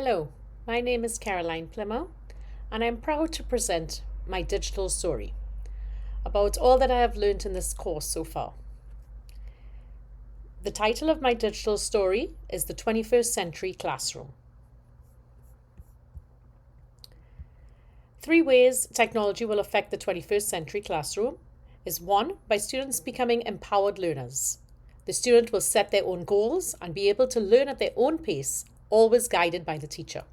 Hello, my name is Caroline Plimmer, and I'm proud to present my digital story about all that I have learned in this course so far. The title of my digital story is The 21st Century Classroom. 3 ways technology will affect the 21st century classroom is 1. By students becoming empowered learners. The student will set their own goals and be able to learn at their own pace, always guided by the teacher.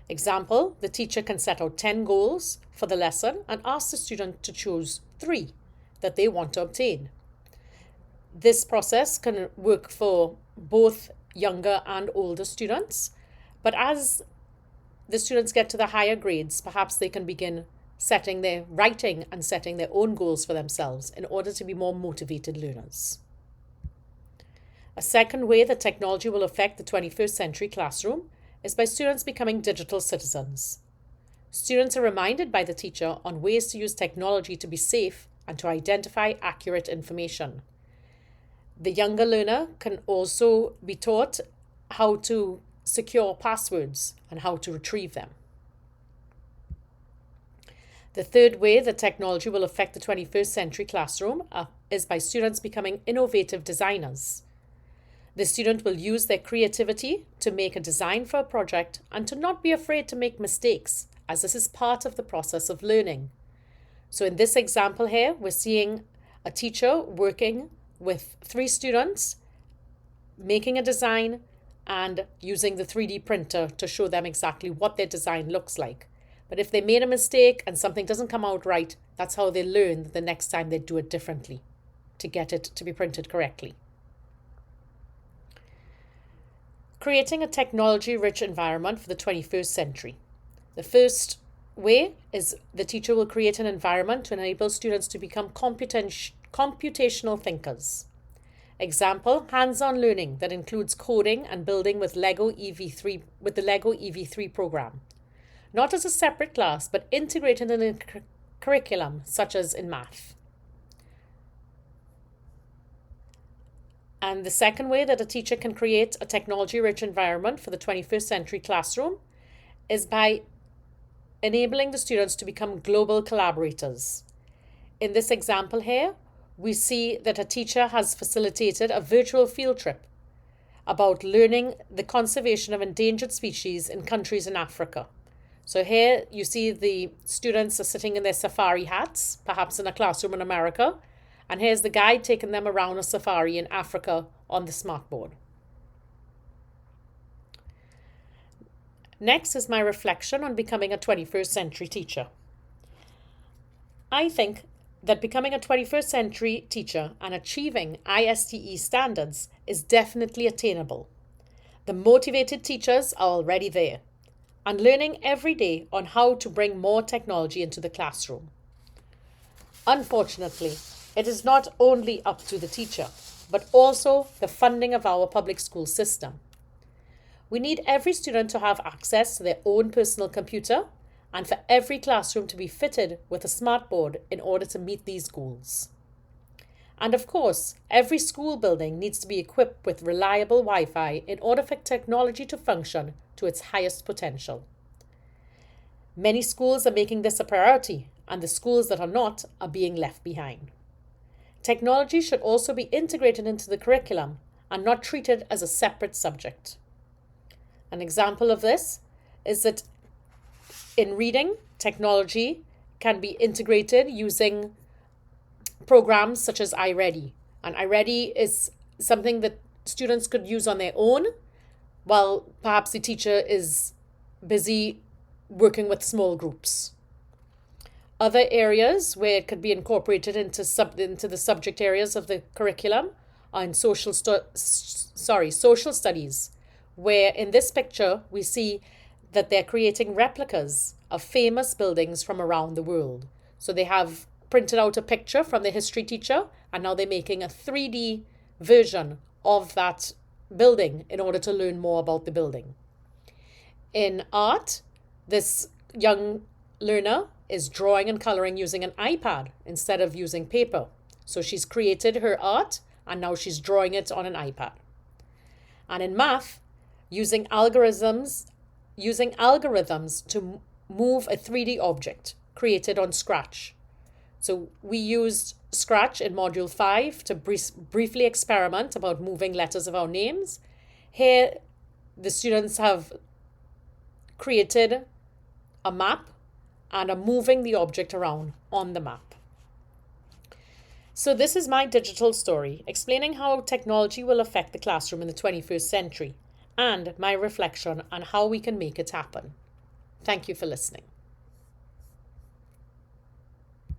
Example, the teacher can set out 10 goals for the lesson and ask the student to choose 3 that they want to obtain. This process can work for both younger and older students, but as the students get to the higher grades, perhaps they can begin writing and setting their own goals for themselves in order to be more motivated learners. A second way that technology will affect the 21st century classroom is by students becoming digital citizens. Students are reminded by the teacher on ways to use technology to be safe and to identify accurate information. The younger learner can also be taught how to secure passwords and how to retrieve them. The third way that technology will affect the 21st century classroom is by students becoming innovative designers. The student will use their creativity to make a design for a project and to not be afraid to make mistakes, as this is part of the process of learning. So in this example here, we're seeing a teacher working with 3 students, making a design and using the 3D printer to show them exactly what their design looks like. But if they made a mistake and something doesn't come out right, that's how they learn the next time they do it differently to get it to be printed correctly. Creating a technology-rich environment for the 21st century. The first way is the teacher will create an environment to enable students to become computational thinkers. Example, hands-on learning that includes coding and building with the Lego EV3 program. Not as a separate class, but integrated in a curriculum, such as in math. And the second way that a teacher can create a technology-rich environment for the 21st century classroom is by enabling the students to become global collaborators. In this example here, we see that a teacher has facilitated a virtual field trip about learning the conservation of endangered species in countries in Africa. So here you see the students are sitting in their safari hats, perhaps in a classroom in America, and here's the guide taking them around a safari in Africa on the smartboard. Next is my reflection on becoming a 21st century teacher. I think that becoming a 21st century teacher and achieving ISTE standards is definitely attainable. The motivated teachers are already there and learning every day on how to bring more technology into the classroom. Unfortunately, it is not only up to the teacher, but also the funding of our public school system. We need every student to have access to their own personal computer and for every classroom to be fitted with a smartboard in order to meet these goals. And of course, every school building needs to be equipped with reliable Wi-Fi in order for technology to function to its highest potential. Many schools are making this a priority, and the schools that are not are being left behind. Technology should also be integrated into the curriculum and not treated as a separate subject. An example of this is that in reading, technology can be integrated using programs such as iReady. And iReady is something that students could use on their own while perhaps the teacher is busy working with small groups. Other areas where it could be incorporated into the subject areas of the curriculum are in social studies, where in this picture we see that they're creating replicas of famous buildings from around the world. So they have printed out a picture from the history teacher, and now they're making a 3D version of that building in order to learn more about the building. In art, this young learner is drawing and coloring using an iPad instead of using paper. So she's created her art and now she's drawing it on an iPad. And in math, using algorithms using algorithms to move a 3D object created on Scratch. So we used Scratch in Module 5 to briefly experiment about moving letters of our names. Here, the students have created a map and are moving the object around on the map. So this is my digital story, explaining how technology will affect the classroom in the 21st century, and my reflection on how we can make it happen. Thank you for listening.